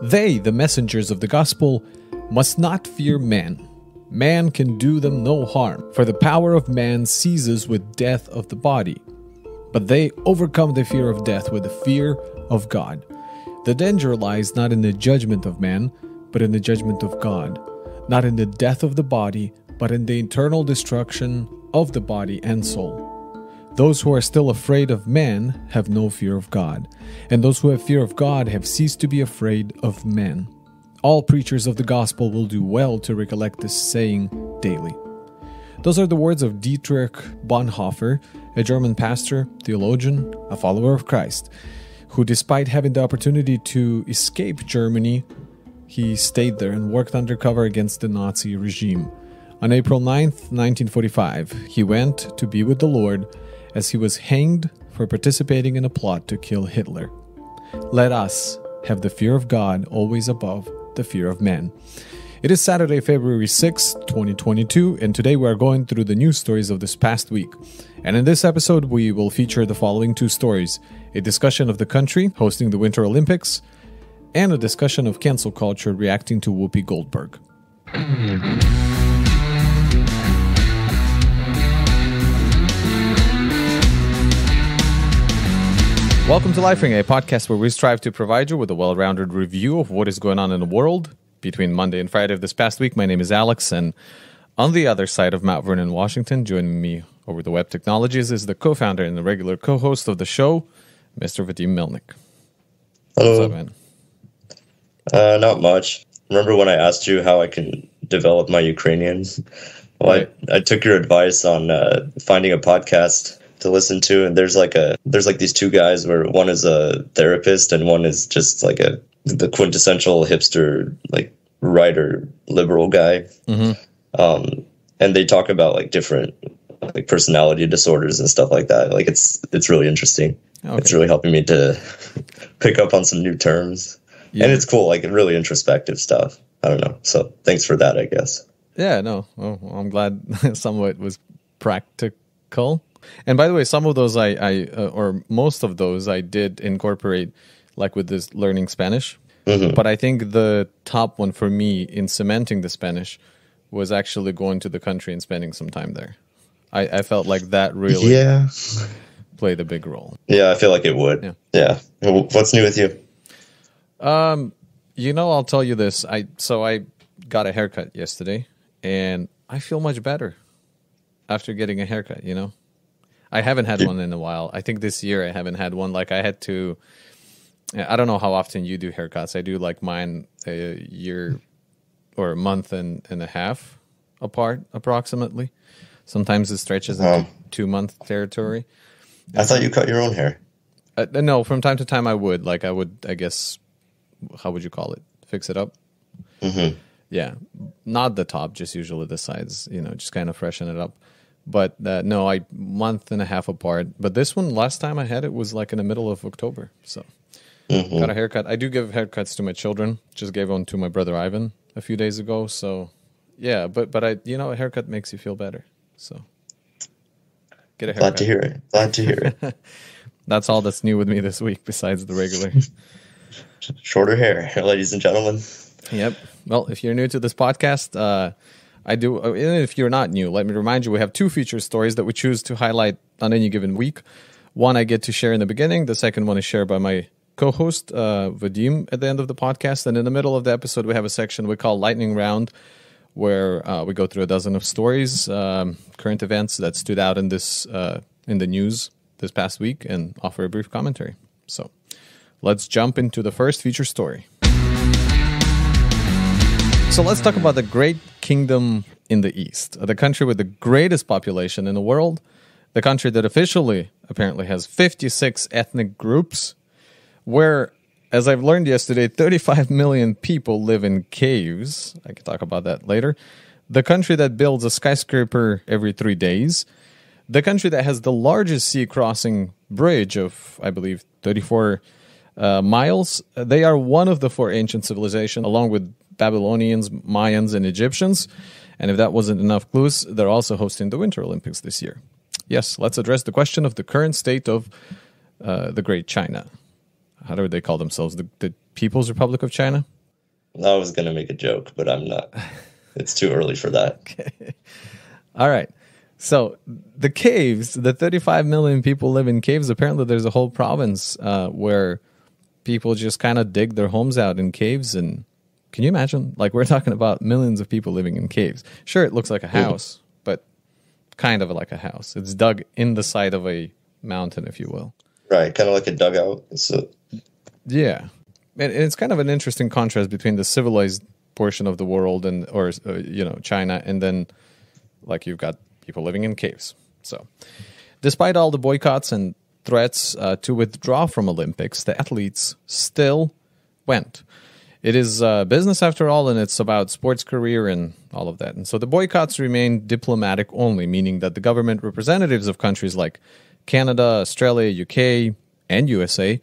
They, the messengers of the gospel, must not fear man. Man can do them no harm, for the power of man ceases with death of the body. But they overcome the fear of death with the fear of God. The danger lies not in the judgment of man, but in the judgment of God. Not in the death of the body, but in the eternal destruction of the body and soul. Those who are still afraid of man have no fear of God, and those who have fear of God have ceased to be afraid of men. All preachers of the gospel will do well to recollect this saying daily. Those are the words of Dietrich Bonhoeffer, a German pastor, theologian, a follower of Christ, who, despite having the opportunity to escape Germany, he stayed there and worked undercover against the Nazi regime. On April 9th, 1945, he went to be with the Lord as he was hanged for participating in a plot to kill Hitler. Let us have the fear of God always above the fear of man. It is Saturday, February 6, 2022, and today we are going through the news stories of this past week. And in this episode, we will feature the following two stories: a discussion of the country hosting the Winter Olympics, and a discussion of cancel culture reacting to Whoopi Goldberg. Welcome to Lifering, a podcast where we strive to provide you with a well-rounded review of what is going on in the world between Monday and Friday of this past week. My name is Alex, and on the other side of Mount Vernon, Washington, joining me over the web technologies is the co-founder and the regular co-host of the show, Mr. Vadim Melnick. Hello. What's up, man? Not much. Remember when I asked you how I can develop my Ukrainian? Well, Right. I took your advice on finding a podcast to listen to, and there's like these two guys where one is a therapist and one is just like the quintessential hipster, like writer, liberal guy. Mm-hmm. And they talk about like different like personality disorders and stuff like that. Like it's really interesting. Okay. It's really helping me to pick up on some new terms. Yeah. And it's cool, like really introspective stuff. I don't know. So thanks for that, I guess. Yeah, no. Well, I'm glad some of it was practical. And by the way, some of those or most of those I did incorporate, like with this learning Spanish. Mm-hmm. But I think the top one for me in cementing the Spanish was actually going to the country and spending some time there. I felt like that really played a big role. Yeah, I feel like it would. Yeah. What's new with you? I'll tell you this. I got a haircut yesterday, and I feel much better after getting a haircut, I haven't had one in a while. I think this year I haven't had one. Like I don't know how often you do haircuts. I do like mine a year or a month and a half apart, approximately. Sometimes it stretches into 2-month territory. I thought you cut your own hair. No, from time to time I would. Like I guess, how would you call it? Fix it up? Mm-hmm. Yeah. Not the top, just usually the sides, just kind of freshen it up. But no, I month and a half apart. But this one, last time I had it was like in the middle of October. So got a haircut. I do give haircuts to my children. Just gave one to my brother Ivan a few days ago. So yeah, but a haircut makes you feel better. So get a haircut. Glad to hear it. That's all that's new with me this week besides the regular. Shorter hair, ladies and gentlemen. Yep. Well, if you're new to this podcast, I do. And if you're not new, let me remind you, we have two feature stories that we choose to highlight on any given week. One I get to share in the beginning. The second one is shared by my co-host, Vadim, at the end of the podcast. And in the middle of the episode, we have a section we call Lightning Round, where we go through a dozen of stories, current events that stood out in the news this past week, and offer a brief commentary. So let's jump into the first feature story. So let's talk about the great kingdom in the East, the country with the greatest population in the world, the country that officially apparently has 56 ethnic groups, where, as I've learned yesterday, 35 million people live in caves. I can talk about that later. The country that builds a skyscraper every 3 days. The country that has the largest sea crossing bridge of, I believe, 34 miles. They are one of the four ancient civilizations, along with Babylonians, Mayans, and Egyptians. And if that wasn't enough clues, they're also hosting the Winter Olympics this year. Yes, let's address the question of the current state of the Great China. how do they call themselves? The People's Republic of China? I was going to make a joke, but I'm not. It's too early for that. Okay. All right. So the caves, the 35 million people live in caves. Apparently there's a whole province where people just kind of dig their homes out in caves. And can you imagine? Like, we're talking about millions of people living in caves. Sure, it looks like a house, but kind of like a house. It's dug in the side of a mountain, if you will. Right, kind of like a dugout. Yeah. And it's kind of an interesting contrast between the civilized portion of the world or China, and then like you've got people living in caves. So despite all the boycotts and threats to withdraw from Olympics, the athletes still went. It is business after all, and it's about sports career and all of that. And so the boycotts remain diplomatic only, meaning that the government representatives of countries like Canada, Australia, UK, and USA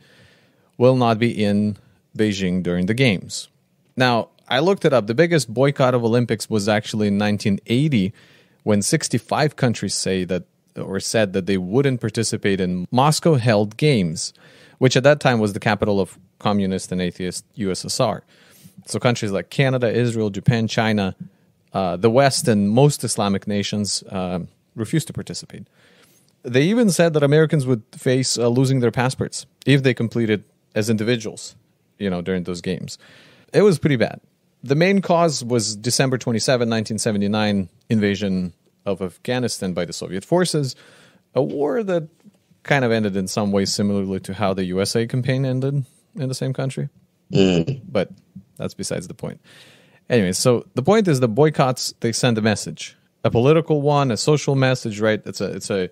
will not be in Beijing during the games. Now, I looked it up. The biggest boycott of Olympics was actually in 1980, when 65 countries said that they wouldn't participate in Moscow-held games, which at that time was the capital of communist and atheist USSR. So countries like Canada, Israel, Japan, China, the West, and most Islamic nations refused to participate. They even said that Americans would face losing their passports if they completed as individuals, during those games. It was pretty bad. The main cause was December 27, 1979, invasion of Afghanistan by the Soviet forces, a war that kind of ended in some way similarly to how the USA campaign ended in the same country. But that's besides the point. Anyway, so the point is the boycotts, they send a message. A political one, a social message, right? It's a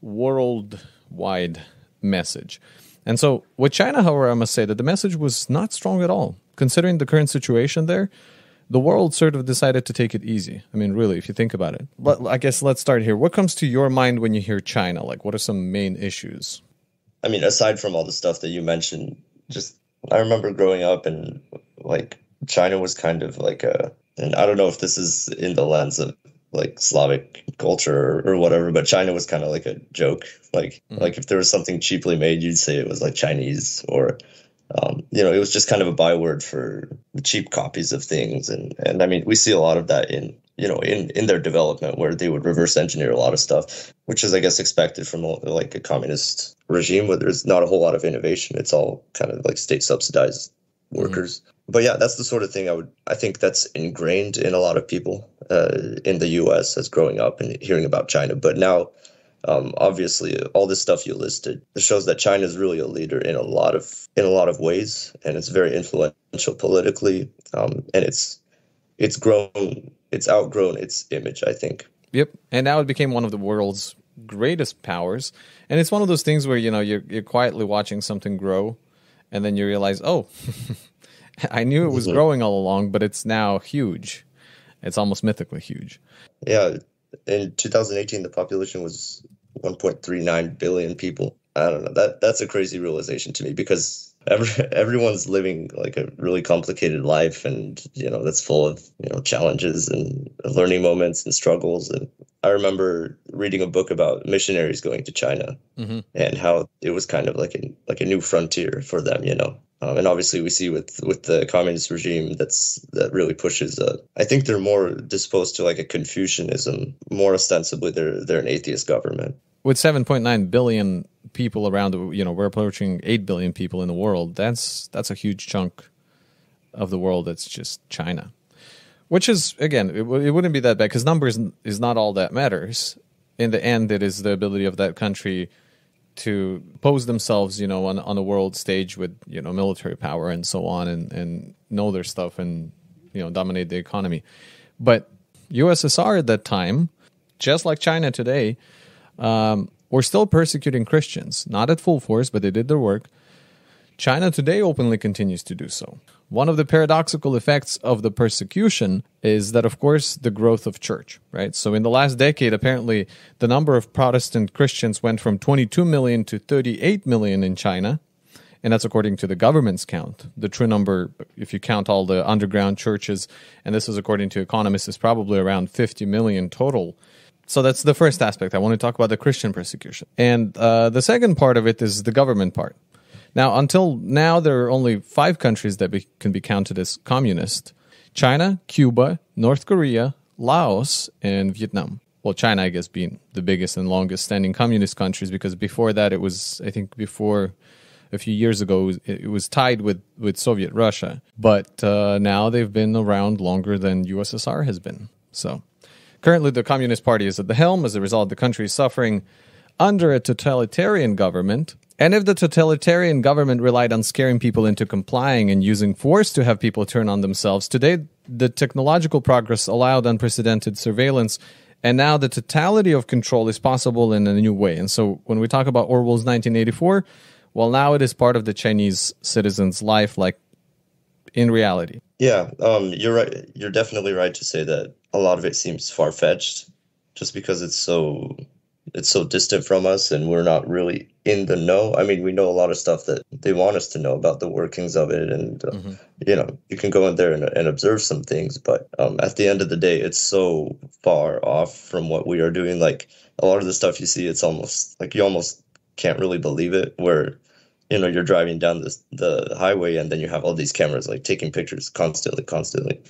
worldwide message. And so with China, however, I must say that the message was not strong at all. Considering the current situation there, the world sort of decided to take it easy. I mean, really, if you think about it. But I guess let's start here. What comes to your mind when you hear China? Like, what are some main issues? I mean, aside from all the stuff that you mentioned, I remember growing up and like China was kind of like and I don't know if this is in the lens of like Slavic culture or whatever, but China was kind of like a joke. Like if there was something cheaply made, you'd say it was like Chinese, or it was just kind of a byword for the cheap copies of things. And I mean, we see a lot of that in their development, where they would reverse engineer a lot of stuff, which is, I guess, expected from like a communist regime where there's not a whole lot of innovation. It's all kind of like state subsidized workers. But yeah, that's the sort of thing I think that's ingrained in a lot of people in the U.S. as growing up and hearing about China. But now, obviously, all this stuff you listed, it shows that China is really a leader in a lot of ways, and it's very influential politically, and it's outgrown its image, I think. Yep, and now it became one of the world's greatest powers, and it's one of those things where you're quietly watching something grow, and then you realize, oh. I knew it was growing all along, but it's now huge. It's almost mythically huge. Yeah. In 2018, the population was 1.39 billion people. I don't know. That's a crazy realization to me, because everyone's living like a really complicated life, and that's full of challenges and learning moments and struggles. And I remember reading a book about missionaries going to China and how it was kind of like a new frontier for them. And obviously we see with the communist regime that really pushes. I think they're more disposed to like a Confucianism. More ostensibly, they're an atheist government. With 7.9 billion people around, we're approaching 8 billion people in the world. That's a huge chunk of the world that's just China. Which is, again, it wouldn't be that bad, because numbers is not all that matters. In the end, it is the ability of that country to pose themselves, on the world stage with, military power and so on, and know their stuff and, dominate the economy. But USSR at that time, just like China today, were still persecuting Christians. Not at full force, but they did their work. China today openly continues to do so. One of the paradoxical effects of the persecution is that, of course, the growth of church, right? So in the last decade, apparently, the number of Protestant Christians went from 22 million to 38 million in China, and that's according to the government's count. The true number, if you count all the underground churches, and this is according to economists, is probably around 50 million total. So that's the first aspect. I want to talk about the Christian persecution. And the second part of it is the government part. Now, until now, there are only 5 countries that can be counted as communist: China, Cuba, North Korea, Laos, and Vietnam. Well, China, I guess, being the biggest and longest standing communist countries, because before that, it was, I think, before a few years ago, it was tied with Soviet Russia. But now they've been around longer than USSR has been. So currently, the Communist Party is at the helm. As a result, the country is suffering under a totalitarian government. And if the totalitarian government relied on scaring people into complying and using force to have people turn on themselves, today the technological progress allowed unprecedented surveillance, and now the totality of control is possible in a new way. And so when we talk about Orwell's 1984, well, now it is part of the Chinese citizen's life, like in reality. Yeah, you're right. You're definitely right to say that a lot of it seems far-fetched, just because it's so distant from us and we're not really in the know. I mean, we know a lot of stuff that they want us to know about the workings of it, and you can go in there and observe some things, but at the end of the day, it's so far off from what we are doing. Like, a lot of the stuff you see, it's almost like you almost can't really believe it, where you're driving down the highway and then you have all these cameras like taking pictures constantly.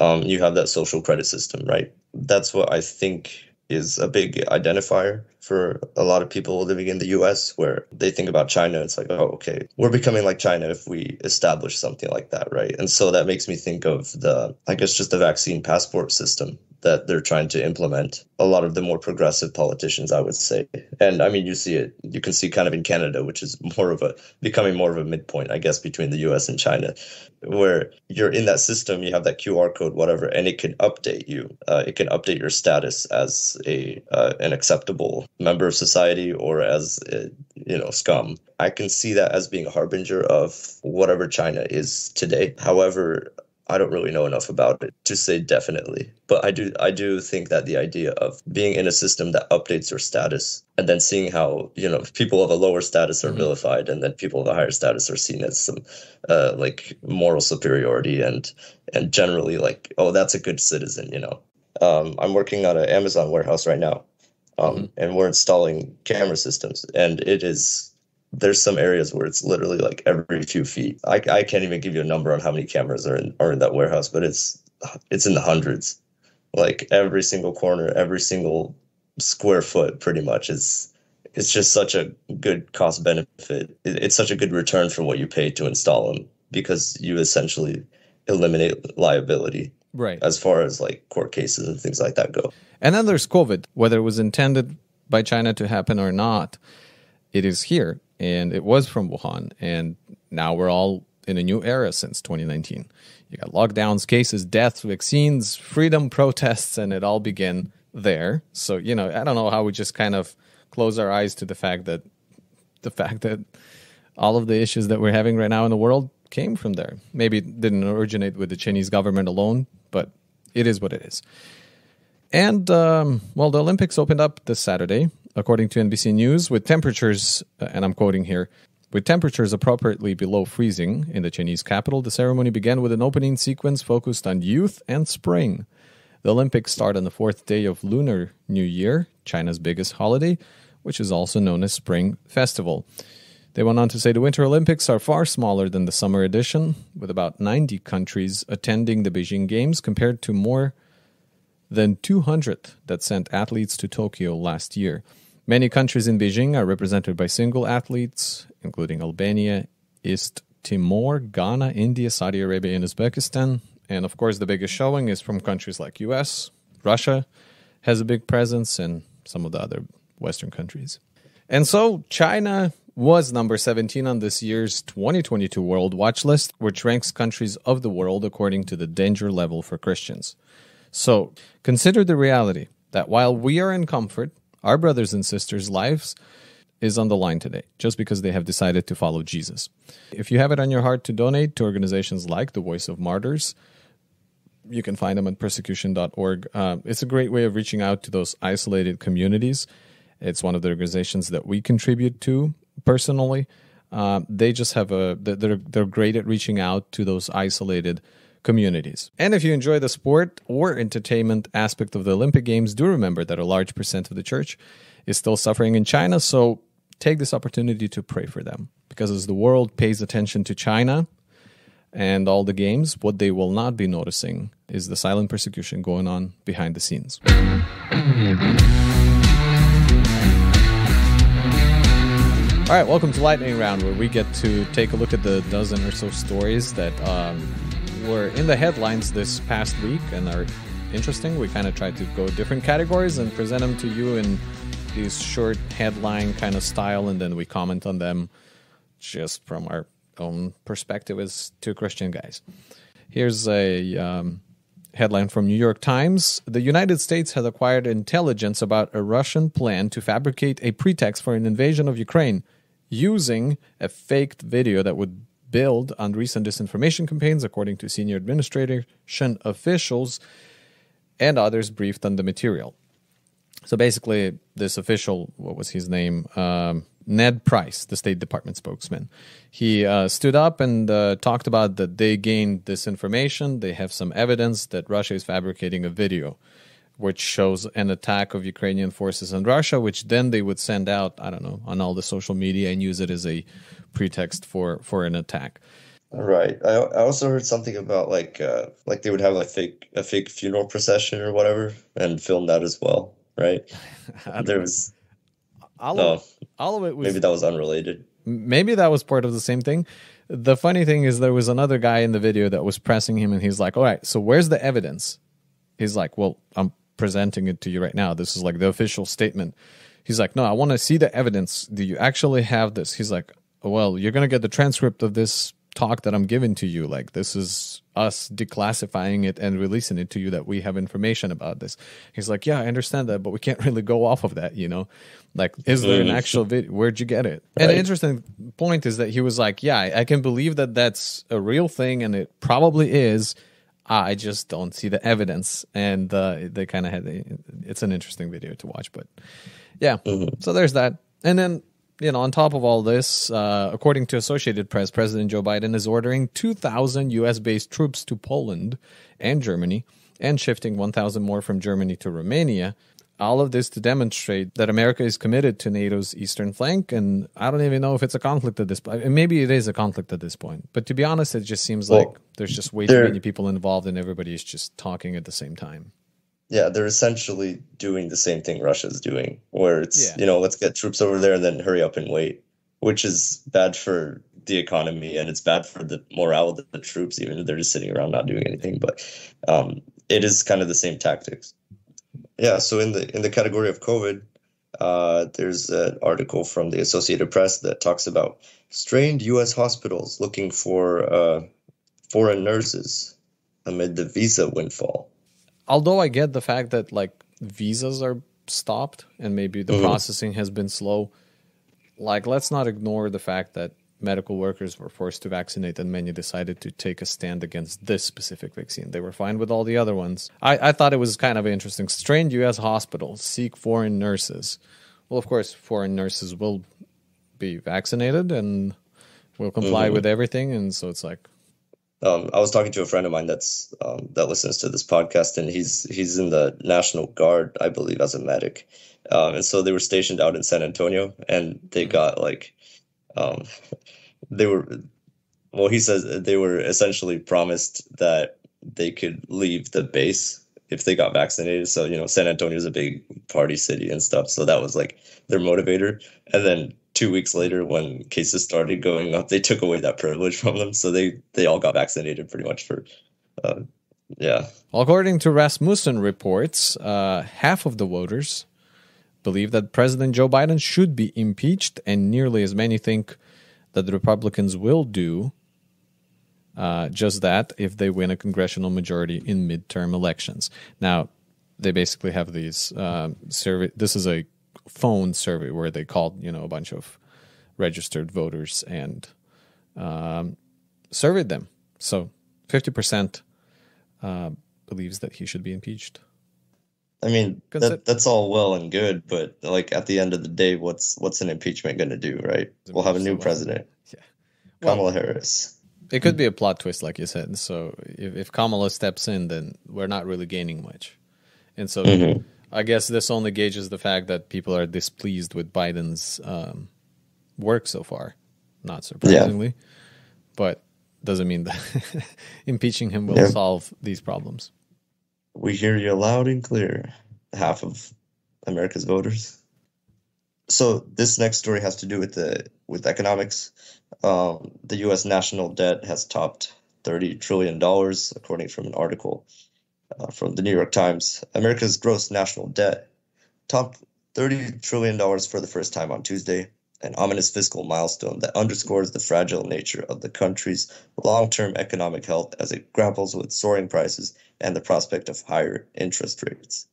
You have that social credit system, right? That's what I think is a big identifier for a lot of people living in the US, where they think about China. It's like, oh, okay, we're becoming like China if we establish something like that, right? And so that makes me think of the vaccine passport system that they're trying to implement. A lot of the more progressive politicians, I would say. And I mean, you can see kind of in Canada, which is becoming more of a midpoint, I guess, between the US and China, where you're in that system, you have that QR code, whatever, and it can update you. It can update your status as an acceptable member of society or as, scum. I can see that as being a harbinger of whatever China is today. However, I don't really know enough about it to say definitely, but I do think that the idea of being in a system that updates your status and then seeing how, people of a lower status are vilified and then people of a higher status are seen as some moral superiority and generally like, oh, that's a good citizen, I'm working on an Amazon warehouse right now, and we're installing camera systems, and there's some areas where it's literally like every few feet. I can't even give you a number on how many cameras are in that warehouse, but it's in the hundreds. Like every single corner, every single square foot, pretty much it's just such a good cost benefit. It's such a good return for what you pay to install them, because you essentially eliminate liability, right, as far as like court cases and things like that go. And then there's COVID, whether it was intended by China to happen or not. It is here. And it was from Wuhan, and now we're all in a new era since 2019. You got lockdowns, cases, deaths, vaccines, freedom, protests, and it all began there. So, I don't know how we just kind of close our eyes to the fact that all of the issues that we're having right now in the world came from there. Maybe it didn't originate with the Chinese government alone, but it is what it is. And, the Olympics opened up this Saturday, according to NBC News, with temperatures, and I'm quoting here, with temperatures appropriately below freezing in the Chinese capital. The ceremony began with an opening sequence focused on youth and spring. The Olympics start on the 4th day of Lunar New Year, China's biggest holiday, which is also known as Spring Festival. They went on to say the Winter Olympics are far smaller than the summer edition, with about 90 countries attending the Beijing Games compared to more than 200 that sent athletes to Tokyo last year. Many countries in Beijing are represented by single athletes, including Albania, East Timor, Ghana, India, Saudi Arabia, and Uzbekistan. And of course, the biggest showing is from countries like US, Russia has a big presence, and some of the other Western countries. And so China was number 17 on this year's 2022 World Watch List, which ranks countries of the world according to the danger level for Christians. So consider the reality that while we are in comfort, our brothers and sisters' lives is on the line today, just because they have decided to follow Jesus. If you have it on your heart to donate to organizations like the Voice of Martyrs, you can find them at persecution.org. It's a great way of reaching out to those isolated communities. It's one of the organizations that we contribute to personally. They just have they're great at reaching out to those isolated communities. And if you enjoy the sport or entertainment aspect of the Olympic Games, do remember that a large percent of the church is still suffering in China. So take this opportunity to pray for them. Because as the world pays attention to China and all the games, what they will not be noticing is the silent persecution going on behind the scenes. All right, welcome to Lightning Round, where we get to take a look at the dozen or so stories that were in the headlines this past week and are interesting. We kind of try to go different categories and present them to you in these short headline kind of style, and then we comment on them just from our own perspective as two Christian guys. Here's a headline from New York Times. The United States has acquired intelligence about a Russian plan to fabricate a pretext for an invasion of Ukraine using a faked video that would build on recent disinformation campaigns, according to senior administration officials and others briefed on the material. So basically, this official, what was his name? Ned Price, the State Department spokesman. He stood up and talked about that they gained this information. They have some evidence that Russia is fabricating a video which shows an attack of Ukrainian forces on Russia, which then they would send out, I don't know, on all the social media and use it as a pretext for an attack. Right. I also heard something about like they would have a fake funeral procession or whatever and film that as well, right? There was all of it was, maybe that was unrelated. Maybe that was part of the same thing. The funny thing is there was another guy in the video that was pressing him, and he's like, all right, so where's the evidence? He's like, well, I'm presenting it to you right now. This is like the official statement. He's like, no, I want to see the evidence. Do you actually have this? He's like, well, you're going to get the transcript of this talk that I'm giving to you. Like, this is us declassifying it and releasing it to you that we have information about this. He's like, yeah, I understand that, but we can't really go off of that, you know? Like, is there an actual video? Where'd you get it? Right. And the interesting point is that he was like, yeah, I can believe that that's a real thing, and it probably is. I just don't see the evidence. And they kind of it's an interesting video to watch, but yeah. So there's that. And then, you know, on top of all this, according to Associated Press, President Joe Biden is ordering 2,000 U.S.-based troops to Poland and Germany and shifting 1,000 more from Germany to Romania. All of this to demonstrate that America is committed to NATO's eastern flank. And I don't even know if it's a conflict at this point. Maybe it is a conflict at this point. But to be honest, it just seems like there's just way too many people involved and everybody is just talking at the same time. Yeah, they're essentially doing the same thing Russia's doing, where it's, you know, let's get troops over there and then hurry up and wait, which is bad for the economy and it's bad for the morale of the troops, even if they're just sitting around not doing anything. But it is kind of the same tactics. Yeah, so in the category of COVID, there's an article from the Associated Press that talks about strained U.S. hospitals looking for foreign nurses amid the visa windfall. Although I get the fact that like visas are stopped and maybe the processing has been slow, like let's not ignore the fact that medical workers were forced to vaccinate and many decided to take a stand against this specific vaccine. They were fine with all the other ones. I thought it was kind of interesting. Strained U.S. hospitals seek foreign nurses. Well, of course, foreign nurses will be vaccinated and will comply with everything. And so it's like... I was talking to a friend of mine that listens to this podcast, and he's in the National Guard, I believe, as a medic. And so they were stationed out in San Antonio, and they got like... he says they were essentially promised that they could leave the base if they got vaccinated. So, you know, San Antonio is a big party city and stuff. So that was like their motivator. And then 2 weeks later, when cases started going up, they took away that privilege from them. So they all got vaccinated pretty much for, yeah. According to Rasmussen reports, half of the voters believe that President Joe Biden should be impeached, and nearly as many think that the Republicans will do just that if they win a congressional majority in midterm elections. Now, they basically have these survey. This is a phone survey where they called, you know, a bunch of registered voters and surveyed them. So 50% believes that he should be impeached. I mean, that's all well and good, but like at the end of the day, what's an impeachment going to do, right? We'll have a new president. Yeah. Kamala Harris. It could be a plot twist, like you said. So if Kamala steps in, then we're not really gaining much. And so I guess this only gauges the fact that people are displeased with Biden's worked so far, not surprisingly. But doesn't mean that impeaching him will solve these problems. We hear you loud and clear, half of America's voters. So this next story has to do with economics. The U.S. national debt has topped $30 trillion, according from an article from the New York Times. America's gross national debt topped $30 trillion for the first time on Tuesday, an ominous fiscal milestone that underscores the fragile nature of the country's long-term economic health as it grapples with soaring prices and the prospect of higher interest rates.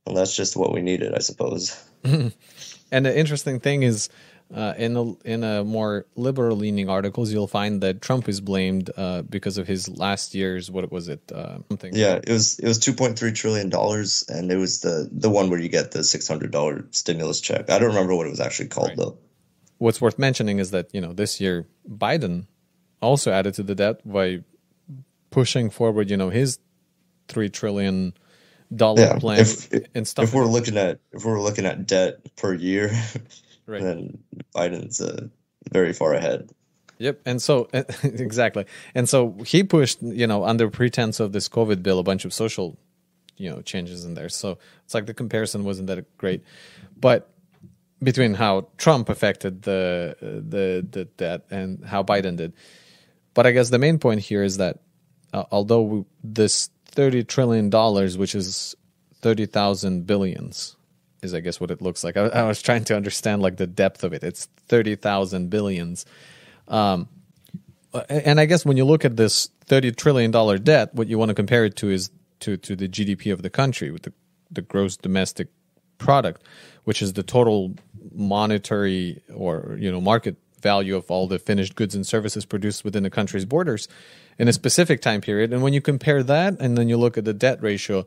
Well, that's just what we needed, I suppose. And the interesting thing is, in a more liberal-leaning articles, you'll find that Trump is blamed because of his last year's, what was it? Something. Yeah, it was $2.3 trillion, and it was the one where you get the $600 stimulus check. I don't remember what it was actually called, though. What's worth mentioning is that, this year Biden also added to the debt by pushing forward, his $3 trillion plan and stuff. If we're looking at debt per year, right, then Biden's very far ahead. Yep, and so exactly, and so he pushed, under pretense of this COVID bill, a bunch of social, changes in there. So it's like the comparison wasn't that great, but between how Trump affected the debt and how Biden did. But I guess the main point here is that although this $30 trillion, which is 30,000 billions, is I guess what it looks like. I was trying to understand like the depth of it. It's 30,000 billions. And I guess when you look at this $30 trillion debt, what you want to compare it to is to the GDP of the country, with the gross domestic product, which is the total monetary or market value of all the finished goods and services produced within the country's borders in a specific time period. And when you compare that and then you look at the debt ratio,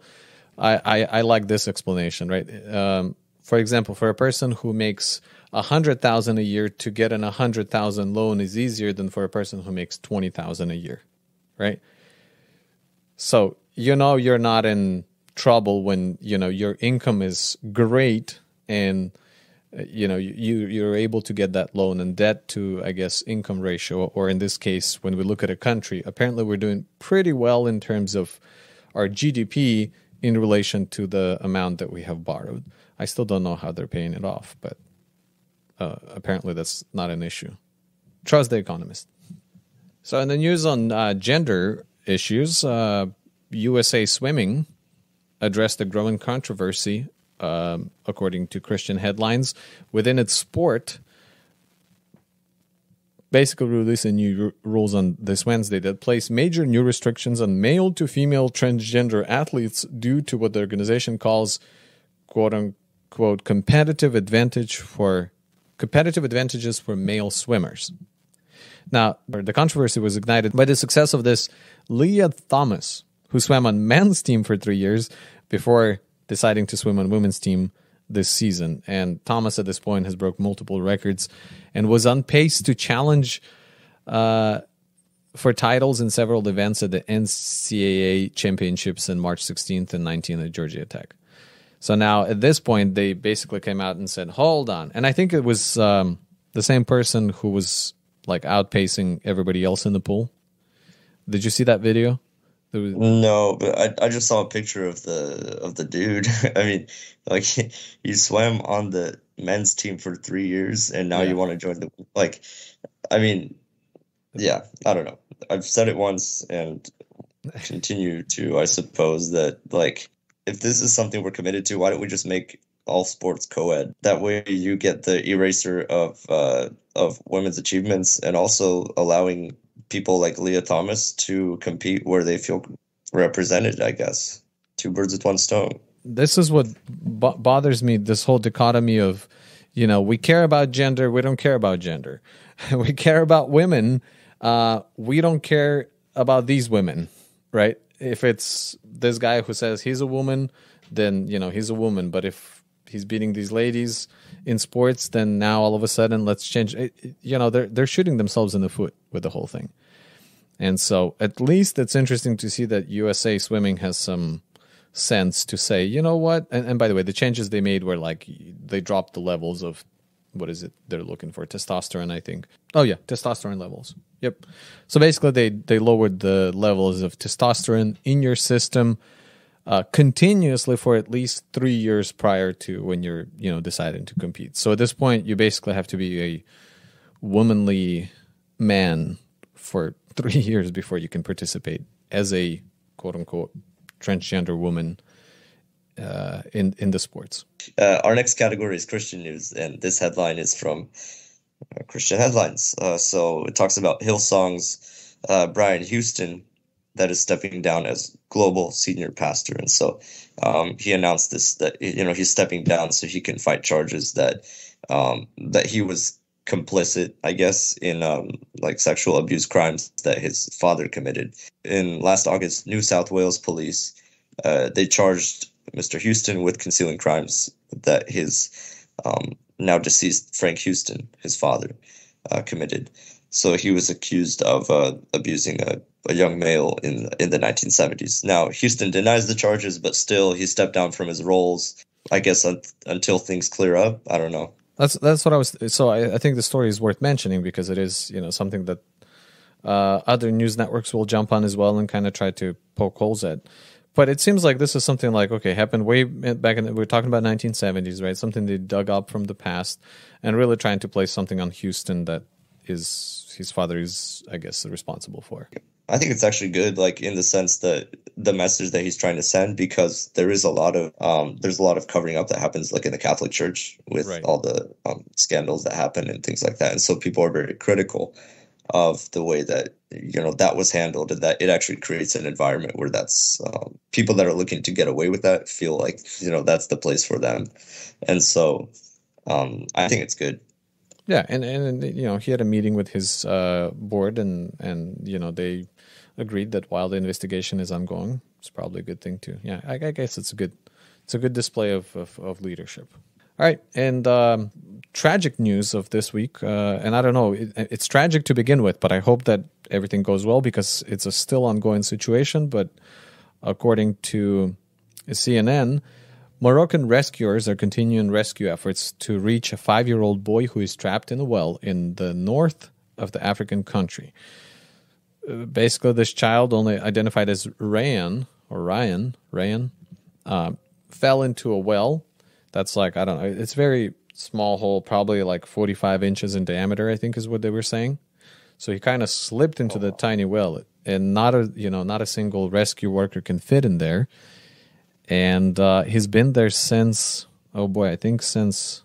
I like this explanation, right? For example, for a person who makes $100,000 a year, to get an $100,000 loan is easier than for a person who makes $20,000 a year, right? So you're not in trouble when your income is great and you're able to get that loan. And debt to, I guess, income ratio, or in this case, when we look at a country, apparently we're doing pretty well in terms of our GDP in relation to the amount that we have borrowed. I still don't know how they're paying it off, but apparently that's not an issue. Trust the economist. So in the news on gender issues, USA Swimming addressed a growing controversy, according to Christian headlines, within its sport. Basically releasing new rules on this Wednesday that place major new restrictions on male-to-female transgender athletes due to what the organization calls, quote-unquote, competitive advantages for male swimmers. Now, the controversy was ignited by the success of this Leah Thomas, who swam on men's team for 3 years before deciding to swim on women's team this season. And Thomas at this point has broke multiple records and was on pace to challenge for titles in several events at the NCAA championships in March 16th and 19th at Georgia Tech. So now at this point, they basically came out and said, hold on. And I think it was the same person who was like outpacing everybody else in the pool. Did you see that video? No, but I just saw a picture of the dude. I mean, like, you swam on the men's team for 3 years, and now you want to join the, like, I mean, yeah, I don't know. I've said it once and continue to, I suppose, that, like, if this is something we're committed to, why don't we just make all sports co-ed? That way you get the eraser of women's achievements, and also allowing people like Leah Thomas to compete where they feel represented, I guess. Two birds with one stone. This is what bothers me, this whole dichotomy of, we care about gender, we don't care about gender. We care about women, we don't care about these women, right? If it's this guy who says he's a woman, then, he's a woman. But if he's beating these ladies in sports, then now all of a sudden let's change. They're shooting themselves in the foot with the whole thing. And so at least it's interesting to see that USA Swimming has some sense to say, you know what? And by the way, the changes they made were like they dropped the levels of what is it they're looking for? Testosterone, I think. Oh yeah, testosterone levels. Yep. So basically, they lowered the levels of testosterone in your system continuously for at least 3 years prior to when you're deciding to compete. So at this point, you basically have to be a womanly man for 3 years before you can participate as a quote unquote transgender woman in the sports. Our next category is Christian news, and this headline is from Christian Headlines. So it talks about Hillsong's Brian Houston that is stepping down as global senior pastor, and so he announced this that he's stepping down so he can fight charges that he was complicit, I guess, in like sexual abuse crimes that his father committed. In last August, New South Wales police they charged Mr. Houston with concealing crimes that his now deceased Frank Houston, his father, committed. So he was accused of abusing a young male in the 1970s. Now, Houston denies the charges, but still he stepped down from his roles, I guess, until things clear up. I don't know. That's what I was. So I think the story is worth mentioning because it is something that other news networks will jump on as well and kind of try to poke holes at. But it seems like this is something like, okay, happened way back in, we're talking about 1970s, right? Something they dug up from the past and really trying to place something on Houston that his father is, I guess, responsible for. I think it's actually good, like in the sense that the message that he's trying to send, because there is a lot of covering up that happens like in the Catholic Church with all the scandals that happen and things like that. And so people are very critical of the way that that was handled, and that it actually creates an environment where that's people that are looking to get away with that feel like that's the place for them. And so I think it's good. Yeah, and he had a meeting with his board, and they agreed that while the investigation is ongoing, it's probably a good thing too. Yeah, I guess it's a good display of leadership. All right, and tragic news of this week, and I don't know, it's tragic to begin with, but I hope that everything goes well because it's a still ongoing situation. But according to CNN, Moroccan rescuers are continuing rescue efforts to reach a 5-year-old boy who is trapped in a well in the north of the African country. Basically, this child, only identified as Ryan, fell into a well. That's like, I don't know, it's very small hole, probably like 45 inches in diameter, I think is what they were saying. So he kind of slipped into the tiny well, and not a single rescue worker can fit in there. And he's been there since, I think since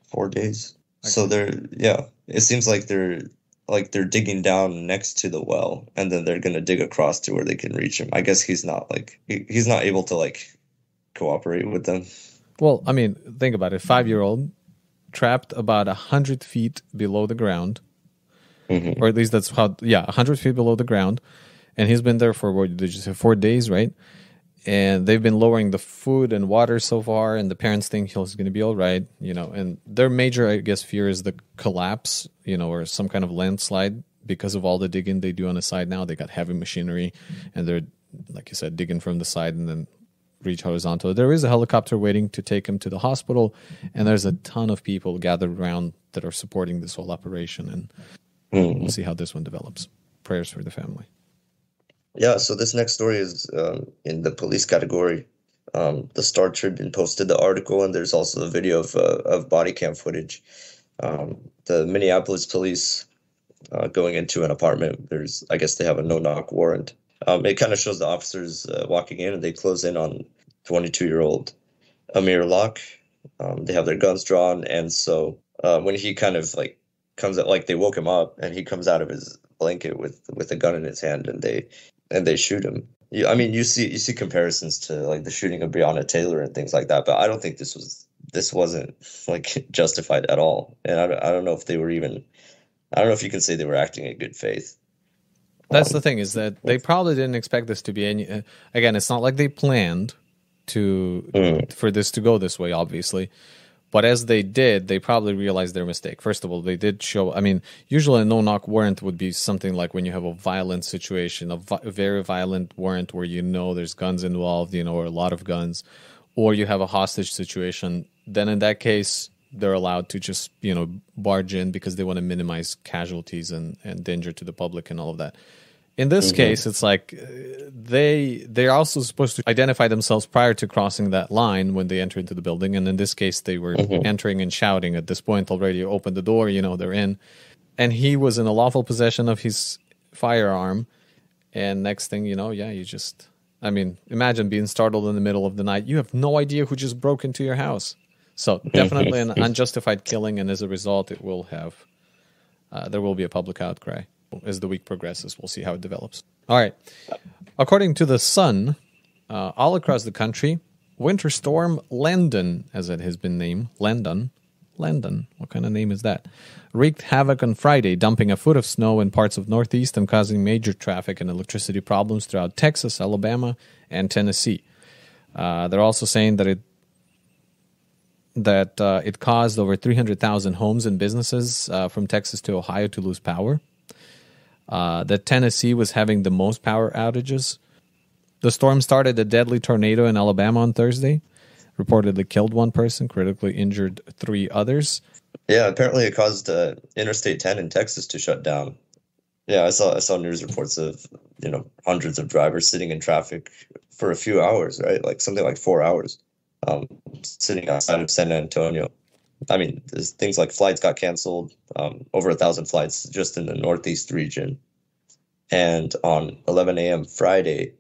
4 days. So it seems like they're digging down next to the well, and then they're going to dig across to where they can reach him. I guess he's not able to cooperate with them. Well, I mean, think about it. 5-year-old trapped about 100 feet below the ground, or at least that's how. 100 feet below the ground, and he's been there for what did you say, 4 days, right? And they've been lowering the food and water so far, and the parents think he's going to be all right, And their major, I guess, fear is the collapse, or some kind of landslide because of all the digging they do on the side now. They got heavy machinery, and they're, like you said, digging from the side and then reach horizontal. There is a helicopter waiting to take him to the hospital, and there's a ton of people gathered around that are supporting this whole operation, and we'll see how this one develops. Prayers for the family. Yeah, so this next story is in the police category. The Star Tribune posted the article, and there's also a video of body cam footage. The Minneapolis police going into an apartment. I guess they have a no-knock warrant. It kind of shows the officers walking in, and they close in on 22-year-old Amir Locke. They have their guns drawn, and so when he kind of comes out, they woke him up, and he comes out of his blanket with a gun in his hand, and they shoot him. I mean, you see comparisons to the shooting of Breonna Taylor and things like that, but I don't think this wasn't justified at all. And I don't know if they were even. I don't know if you can say they were acting in good faith. That's the thing, is that they probably didn't expect this to be any. Again, it's not like they planned for this to go this way, obviously. But as they did, they probably realized their mistake. First of all, they did show. I mean, usually a no-knock warrant would be something like when you have a violent situation, a very violent warrant where there's guns involved, or a lot of guns, or you have a hostage situation. Then in that case, they're allowed to just, barge in because they want to minimize casualties and danger to the public and all of that. In this case, it's like they're also supposed to identify themselves prior to crossing that line when they enter into the building. And in this case, they were entering and shouting at this point already. Open the door, they're in. And he was in a lawful possession of his firearm. And next thing you know, you just... I mean, imagine being startled in the middle of the night. You have no idea who just broke into your house. So definitely an unjustified killing. And as a result, it will have... there will be a public outcry. As the week progresses, we'll see how it develops. All right. According to The Sun, all across the country, winter storm Landon, as it has been named, Landon, what kind of name is that? Wreaked havoc on Friday, dumping a foot of snow in parts of Northeast and causing major traffic and electricity problems throughout Texas, Alabama, and Tennessee. They're also saying that it caused over 300,000 homes and businesses from Texas to Ohio to lose power. That Tennessee was having the most power outages. The storm started a deadly tornado in Alabama on Thursday. Reportedly killed one person, critically injured 3 others. Yeah, apparently it caused Interstate 10 in Texas to shut down. Yeah, I saw news reports of hundreds of drivers sitting in traffic for a few hours, right? Like something like 4 hours, sitting outside of San Antonio. I mean, there's things like flights got canceled, over 1,000 flights just in the Northeast region. And on 11 a.m. Friday,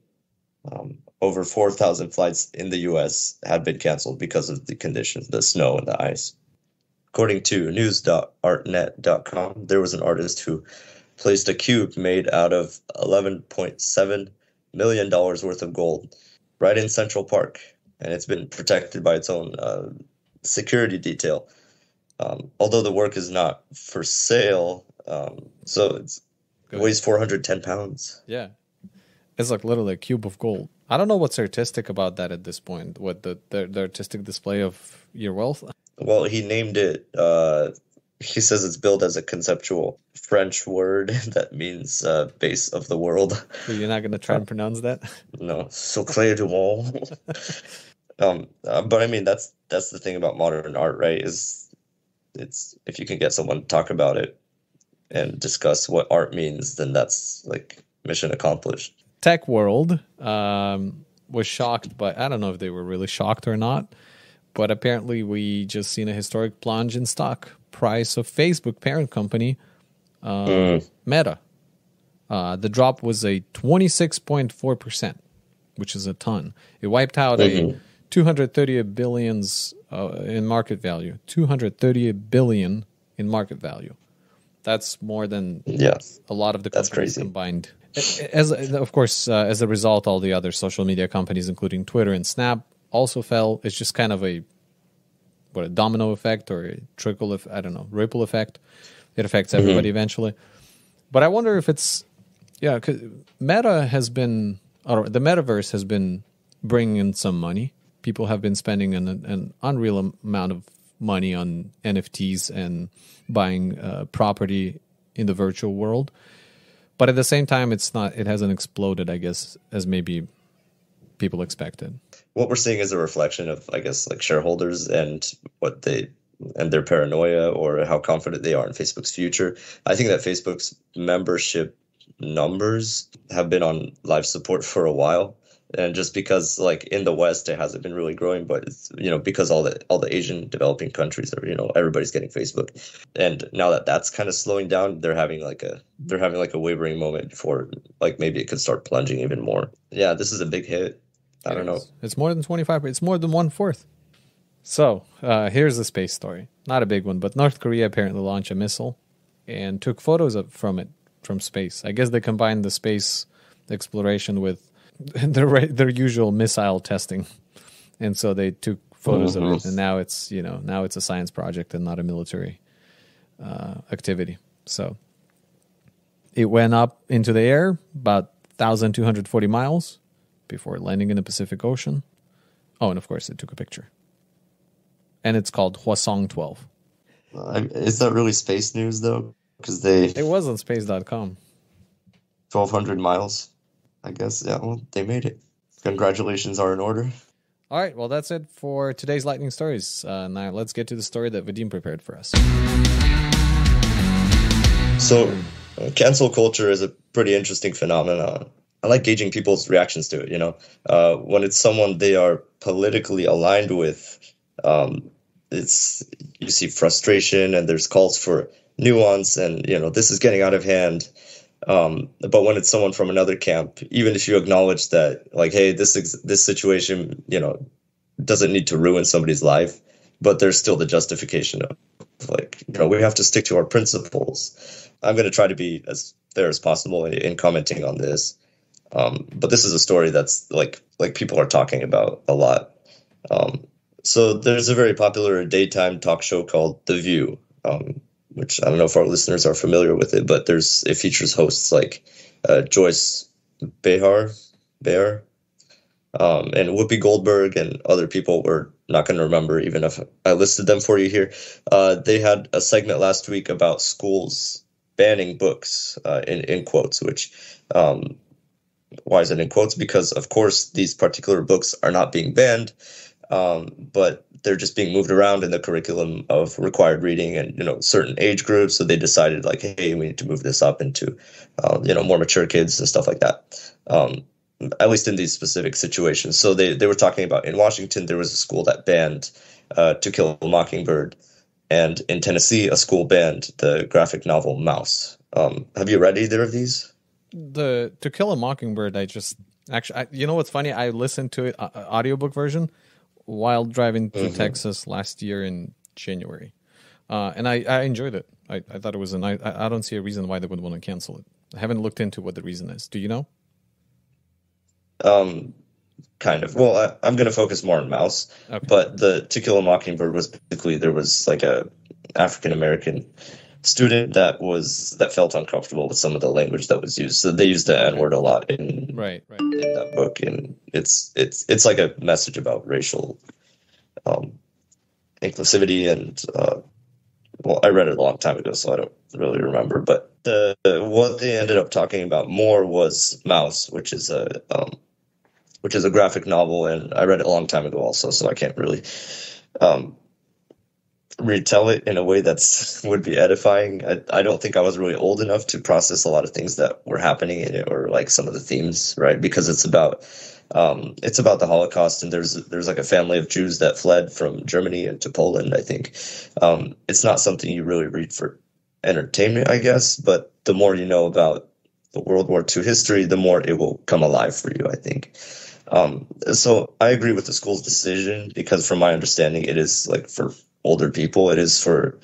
over 4,000 flights in the U.S. had been canceled because of the conditions, the snow and the ice. According to news.artnet.com, there was an artist who placed a cube made out of $11.7 million worth of gold right in Central Park. And it's been protected by its own security detail. Although the work is not for sale, so it weighs 410 pounds. Yeah. It's like literally a cube of gold. I don't know what's artistic about that at this point. What the artistic display of your wealth? Well, he named it, he says it's billed as a conceptual French word that means base of the world. So you're not going to try and pronounce that? No, Soclé du Monde. But I mean, that's the thing about modern art, right? It's if you can get someone to talk about it and discuss what art means, then that's like mission accomplished. Tech World was shocked, but I don't know if they were really shocked or not. But apparently, we just seen a historic plunge in stock price of Facebook parent company, Meta. The drop was a 26.4%, which is a ton. It wiped out a 238 billions in market value. 238 billion in market value. That's more than a lot of the companies combined. As a result, all the other social media companies, including Twitter and Snap, also fell. It's just kind of a domino effect or a ripple effect. It affects everybody eventually. But I wonder if it's, because Meta has been, or the metaverse has been bringing in some money. People have been spending an unreal amount of money on NFTs and buying property in the virtual world. But at the same time, it hasn't exploded, I guess, as maybe people expected. What we're seeing is a reflection of, I guess, like shareholders and their paranoia or how confident they are in Facebook's future. I think that Facebook's membership numbers have been on life support for a while. And just because, like, in the West, it hasn't been really growing, but it's, because all the Asian developing countries are, everybody's getting Facebook, and now that that's kind of slowing down, they're having like a wavering moment before, like, maybe it could start plunging even more. Yeah, this is a big hit. I don't know. It's more than 25. It's more than 1/4. So here's the space story. Not a big one, but North Korea apparently launched a missile and took photos from space. I guess they combined the space exploration with their usual missile testing, and so they took photos of it, and now it's a science project and not a military activity. So it went up into the air about 1,240 miles before landing in the Pacific Ocean. Oh, and of course it took a picture, and it's called Hwasong 12. Is that really space news though? Because it was on space.com. 1,200 miles. I guess, yeah, well, they made it. Congratulations are in order. All right, well, that's it for today's Lightning Stories. Now let's get to the story that Vadim prepared for us. So, cancel culture is a pretty interesting phenomenon. I like gauging people's reactions to it, when it's someone they are politically aligned with, you see frustration and there's calls for nuance and, this is getting out of hand. But when it's someone from another camp, even if you acknowledge that, like, hey, this situation, doesn't need to ruin somebody's life, but there's still the justification of, like, we have to stick to our principles. I'm going to try to be as fair as possible in commenting on this. But this is a story that's like people are talking about a lot. So there's a very popular daytime talk show called The View, which I don't know if our listeners are familiar with it, but it features hosts like Joyce Behar, and Whoopi Goldberg and other people we're not going to remember, even if I listed them for you here. They had a segment last week about schools banning books, in quotes, which, why is it in quotes? Because, of course, these particular books are not being banned, but they're just being moved around in the curriculum of required reading and, certain age groups. So they decided, like, hey, we need to move this up into, more mature kids and stuff like that, at least in these specific situations. So they were talking about in Washington, there was a school that banned To Kill a Mockingbird. And in Tennessee, a school banned the graphic novel Mouse. Have you read either of these? The To Kill a Mockingbird, you know what's funny? I listened to it, audiobook version, while driving through Texas last year in January. And I enjoyed it. I thought it was I don't see a reason why they would want to cancel it. I haven't looked into what the reason is. Do you know? Kind of. Well, I'm going to focus more on Mouse. Okay. But the To Kill a Mockingbird was basically, there was like a African-American student that felt uncomfortable with some of the language that was used. So they used the N-word a lot in that book. And it's like a message about racial inclusivity. And, I read it a long time ago, so I don't really remember. But what they ended up talking about more was Mouse, which is a graphic novel, and I read it a long time ago also, so I can't really retell it in a way that's would be edifying. I don't think I was really old enough to process a lot of things that were happening in it, or like some of the themes, right? Because it's about the Holocaust, and there's like a family of Jews that fled from Germany into Poland, I think. It's not something you really read for entertainment, I guess, but the more you know about the World War II history, the more it will come alive for you, I think. So I agree with the school's decision, because from my understanding, it is like for older people. It is for,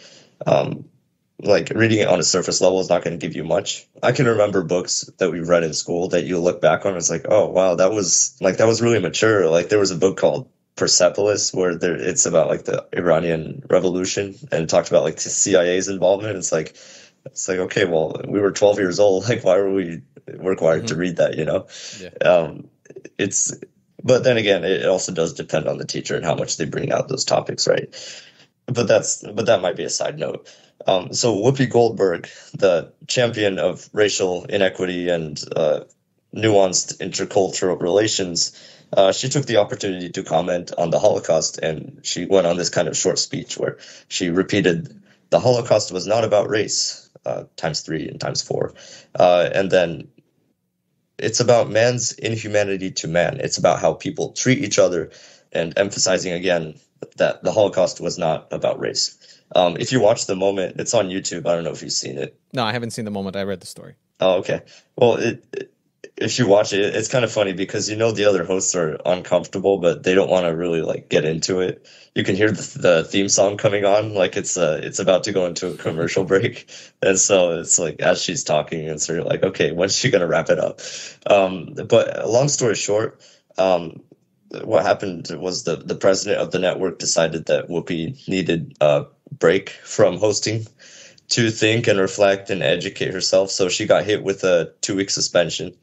like, reading it on a surface level is not going to give you much. I can remember books that we read in school that you look back on, it's like, oh wow, that was really mature. Like, there was a book called Persepolis where it's about like the Iranian Revolution, and it talked about like the CIA's involvement. It's like, okay, well, we were 12 years old. Like, why were we required to read that? Yeah. But then again, it also does depend on the teacher and how much they bring out those topics, right? But that might be a side note. So Whoopi Goldberg, the champion of racial inequity and nuanced intercultural relations, she took the opportunity to comment on the Holocaust, and she went on this kind of short speech where she repeated, the Holocaust was not about race, times 3 and times 4. And then it's about man's inhumanity to man. It's about how people treat each other, and emphasizing again that the Holocaust was not about race. If you watch the moment, it's on YouTube. I don't know if you've seen it. No, I haven't seen the moment. I read the story. Oh, okay. Well, if you watch it, it's kind of funny because the other hosts are uncomfortable, but they don't want to really like get into it. You can hear the theme song coming on, like it's about to go into a commercial break, and so it's like as she's talking, and so you're like, okay, when's she gonna wrap it up? But long story short, what happened was the president of the network decided that Whoopi needed a break from hosting to think and reflect and educate herself. So she got hit with a 2-week suspension.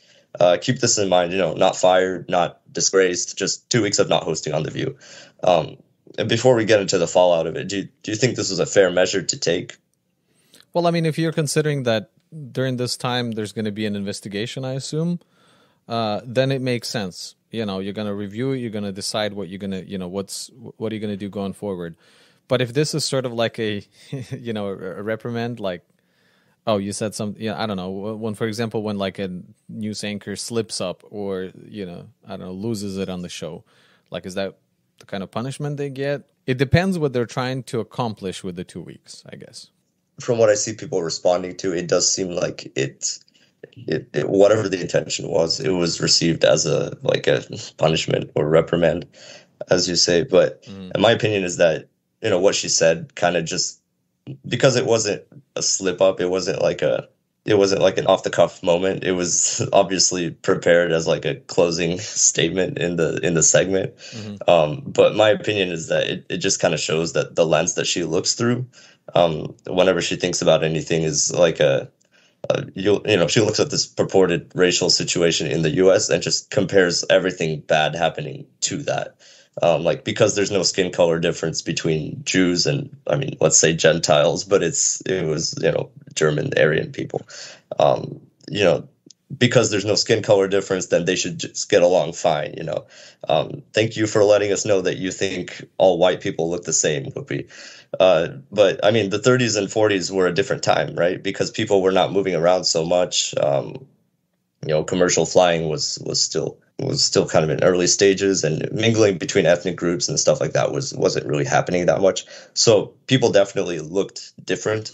Keep this in mind, not fired, not disgraced, just 2 weeks of not hosting on The View. And before we get into the fallout of it, do you think this was a fair measure to take? Well, I mean, if you're considering that during this time there's going to be an investigation, I assume, then it makes sense. you're gonna review it, you're gonna decide what you're gonna, what are you gonna do going forward. But if this is sort of like a, a reprimand, like, oh, you said something, yeah, I don't know, when, for example, when like a news anchor slips up or, I don't know, loses it on the show, like, is that the kind of punishment they get? It depends what they're trying to accomplish with the 2 weeks, I guess. From what I see people responding to, it does seem like it whatever the intention was, it was received as a punishment or reprimand, as you say. But in my opinion is that, what she said kind of just, because it wasn't a slip up, it wasn't like an off the cuff moment. It was obviously prepared as like a closing statement in the segment. But my opinion is that it just kind of shows that the lens that she looks through, whenever she thinks about anything, is like she looks at this purported racial situation in the U.S. and just compares everything bad happening to that. Because there's no skin color difference between Jews and, let's say Gentiles, but it was German, Aryan people. Because there's no skin color difference, then they should just get along fine. Thank you for letting us know that you think all white people look the same, Whoopi. But the 30s and 40s were a different time, right? Because people were not moving around so much. Commercial flying was still kind of in early stages, and mingling between ethnic groups and stuff like that wasn't really happening that much. So people definitely looked different.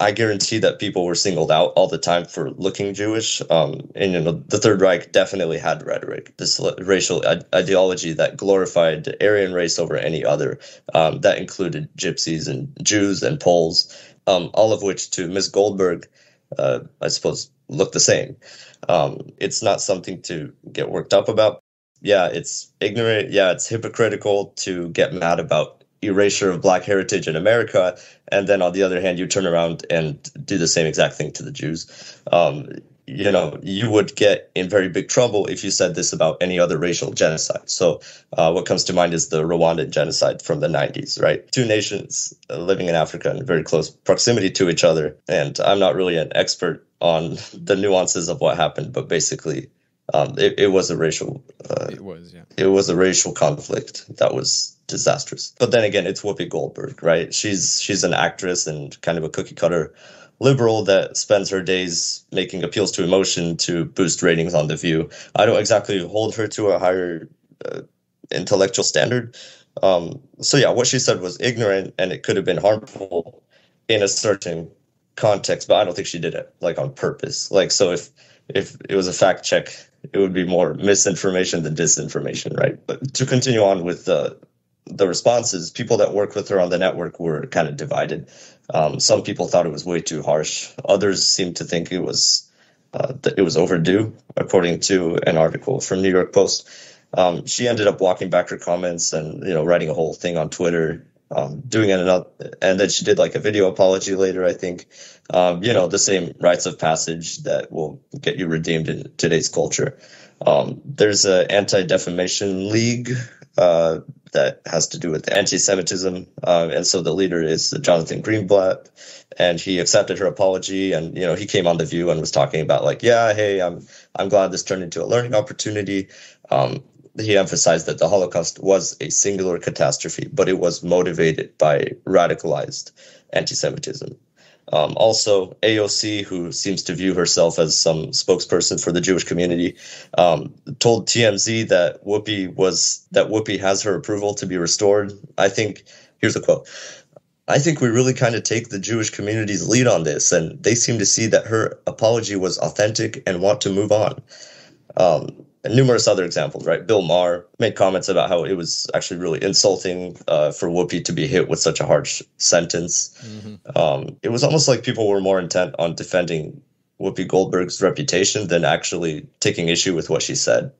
I guarantee that people were singled out all the time for looking Jewish. And the Third Reich definitely had rhetoric, this racial ideology that glorified the Aryan race over any other. That included Gypsies and Jews and Poles, all of which, to Ms. Goldberg, I suppose, look the same. It's not something to get worked up about. Yeah, it's ignorant. Yeah, it's hypocritical to get mad about erasure of Black heritage in America, and then on the other hand, you turn around and do the same exact thing to the Jews. You would get in very big trouble if you said this about any other racial genocide. So what comes to mind is the Rwandan genocide from the 90s, right? Two nations living in Africa in very close proximity to each other. And I'm not really an expert on the nuances of what happened, but basically it was a racial it was a racial conflict that was disastrous. But then again, it's Whoopi Goldberg, right? She's an actress and kind of a cookie cutter liberal that spends her days making appeals to emotion to boost ratings on The View. I don't exactly hold her to a higher intellectual standard. So yeah, what she said was ignorant, and it could have been harmful in a certain context, but I don't think she did it on purpose. So if it was a fact check, it would be more misinformation than disinformation, right? But to continue on with the responses, people that work with her on the network were kind of divided. Some people thought it was way too harsh. Others seemed to think it was overdue, according to an article from New York Post. She ended up walking back her comments and writing a whole thing on Twitter, doing it and then she did a video apology later, I think. The same rites of passage that will get you redeemed in today's culture. There's an anti-defamation league that has to do with anti-Semitism, and so the leader is Jonathan Greenblatt, and he accepted her apology, and he came on The View and was talking about hey, I'm glad this turned into a learning opportunity. He emphasized that the Holocaust was a singular catastrophe, but it was motivated by radicalized anti-Semitism. Also, AOC, who seems to view herself as some spokesperson for the Jewish community, told TMZ that Whoopi has her approval to be restored. I think, here's a quote, "I think we really kind of take the Jewish community's lead on this, and they seem to see that her apology was authentic and want to move on." And numerous other examples, right? Bill Maher made comments about how it was actually really insulting for Whoopi to be hit with such a harsh sentence. Mm-hmm. It was almost like people were more intent on defending Whoopi Goldberg's reputation than actually taking issue with what she said,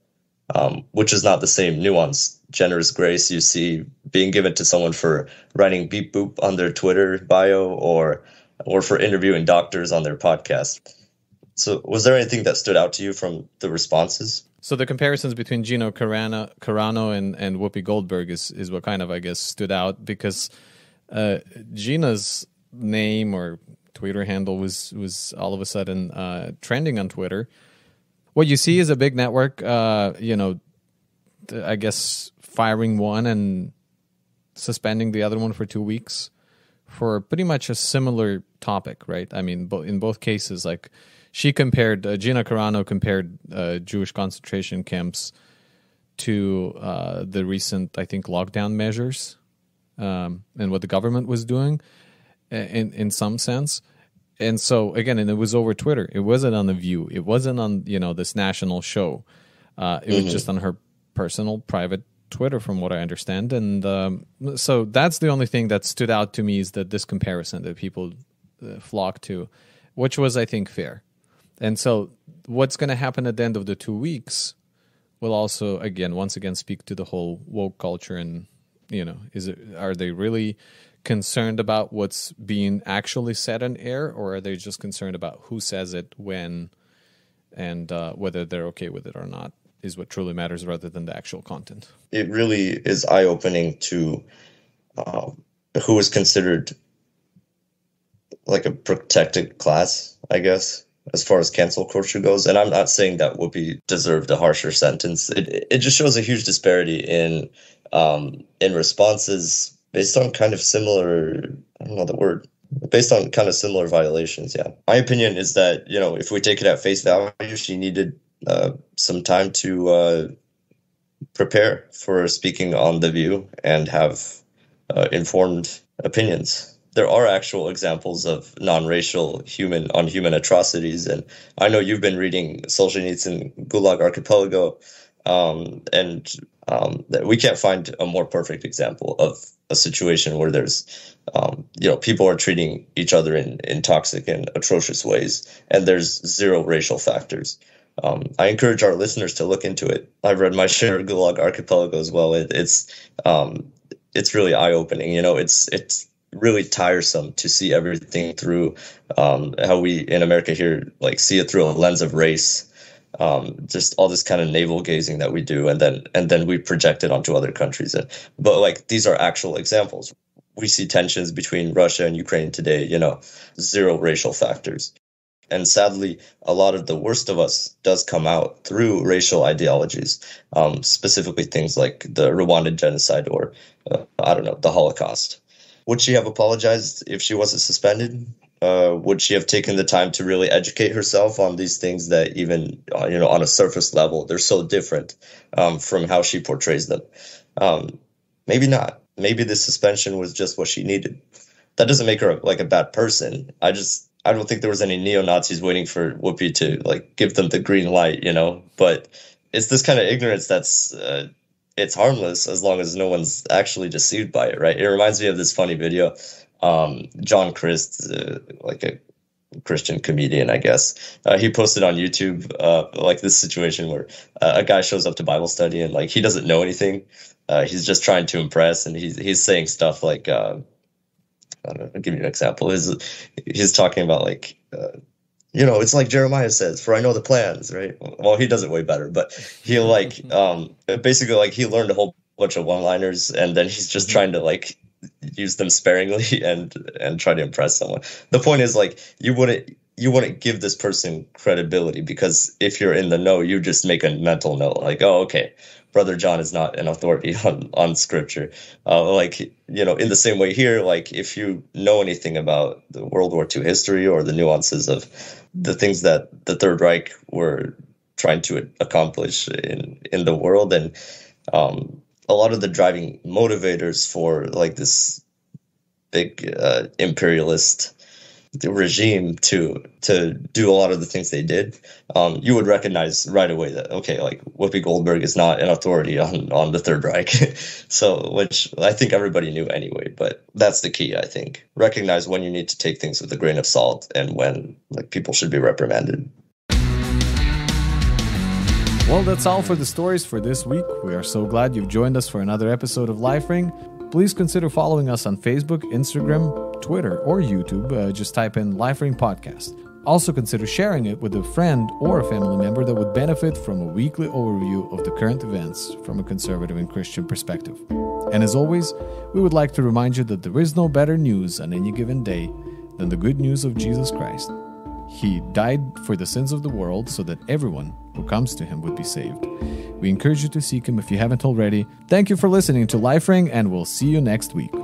which is not the same nuanced, generous grace you see being given to someone for writing beep boop on their Twitter bio or for interviewing doctors on their podcast. So was there anything that stood out to you from the responses? So the comparisons between Gino Carano and Whoopi Goldberg is what kind of, I guess, stood out, because Gina's name or Twitter handle was all of a sudden trending on Twitter, What you see is a big network, I guess firing one and suspending the other one for 2 weeks for pretty much a similar topic, right? I mean, in both cases, like she compared, Gina Carano compared Jewish concentration camps to the recent, I think, lockdown measures and what the government was doing in some sense. And so, again, and it was over Twitter. It wasn't on The View. It wasn't on, this national show. It was just on her personal, private Twitter, from what I understand. And so that's the only thing that stood out to me, is that this comparison that people flocked to, which was, I think, fair. And so what's going to happen at the end of the 2 weeks will also, once again, speak to the whole woke culture. And, are they really concerned about what's being actually said on air, or are they just concerned about who says it, when, and whether they're okay with it or not is what truly matters, rather than the actual content. It really is eye-opening to who is considered like a protected class, I guess, as far as cancel culture goes. And I'm not saying that Whoopi deserved a harsher sentence. It just shows a huge disparity in responses based on kind of similar, I don't know the word, based on kind of similar violations, yeah. My opinion is that, if we take it at face value, she needed some time to prepare for speaking on The View and have informed opinions. There are actual examples of non-racial human atrocities, and I know you've been reading Solzhenitsyn, Gulag Archipelago, and we can't find a more perfect example of a situation where there's, people are treating each other in toxic and atrocious ways, and there's zero racial factors. I encourage our listeners to look into it. I've read my share of Gulag Archipelago as well. It's really eye-opening. It's really tiresome to see everything through how we in America here see it through a lens of race. Just all this kind of navel gazing that we do, and then we project it onto other countries. But these are actual examples. We see tensions between Russia and Ukraine today. Zero racial factors. And sadly, a lot of the worst of us does come out through racial ideologies, specifically things like the Rwandan genocide or, the Holocaust. Would she have apologized if she wasn't suspended? Would she have taken the time to really educate herself on these things that even, on a surface level, they're so different from how she portrays them? Maybe not. Maybe the suspension was just what she needed. That doesn't make her a bad person. I don't think there was any neo-Nazis waiting for Whoopi to give them the green light, but it's this kind of ignorance that's, it's harmless as long as no one's actually deceived by it, right? It reminds me of this funny video. John Christ, a Christian comedian, I guess, he posted on YouTube, this situation where a guy shows up to Bible study and he doesn't know anything. He's just trying to impress. And he's saying stuff like, I'll give you an example. He's talking about it's like Jeremiah says, "For I know the plans," right? Well, he does it way better, but he'll basically he learned a whole bunch of one-liners, and then he's just trying to use them sparingly and try to impress someone. The point is you wouldn't give this person credibility, because if you're in the know, you just make a mental note oh, okay, Brother John is not an authority on scripture. In the same way here, if you know anything about the World War II history or the nuances of the things that the Third Reich were trying to accomplish in the world, and a lot of the driving motivators for this big imperialist regime to do a lot of the things they did, you would recognize right away that, okay, Whoopi Goldberg is not an authority on the Third Reich. So, which I think everybody knew anyway, but that's the key, I think. Recognize when you need to take things with a grain of salt and when people should be reprimanded. Well, that's all for the stories for this week. We are so glad you've joined us for another episode of Life Ring. Please consider following us on Facebook, Instagram, Twitter, or YouTube. Just type in Life Ring Podcast. Also consider sharing it with a friend or a family member that would benefit from a weekly overview of the current events from a conservative and Christian perspective. And as always, we would like to remind you that there is no better news on any given day than the good news of Jesus Christ. He died for the sins of the world so that everyone, who comes to him would be saved. We encourage you to seek him if you haven't already. Thank you for listening to Life Ring, and we'll see you next week.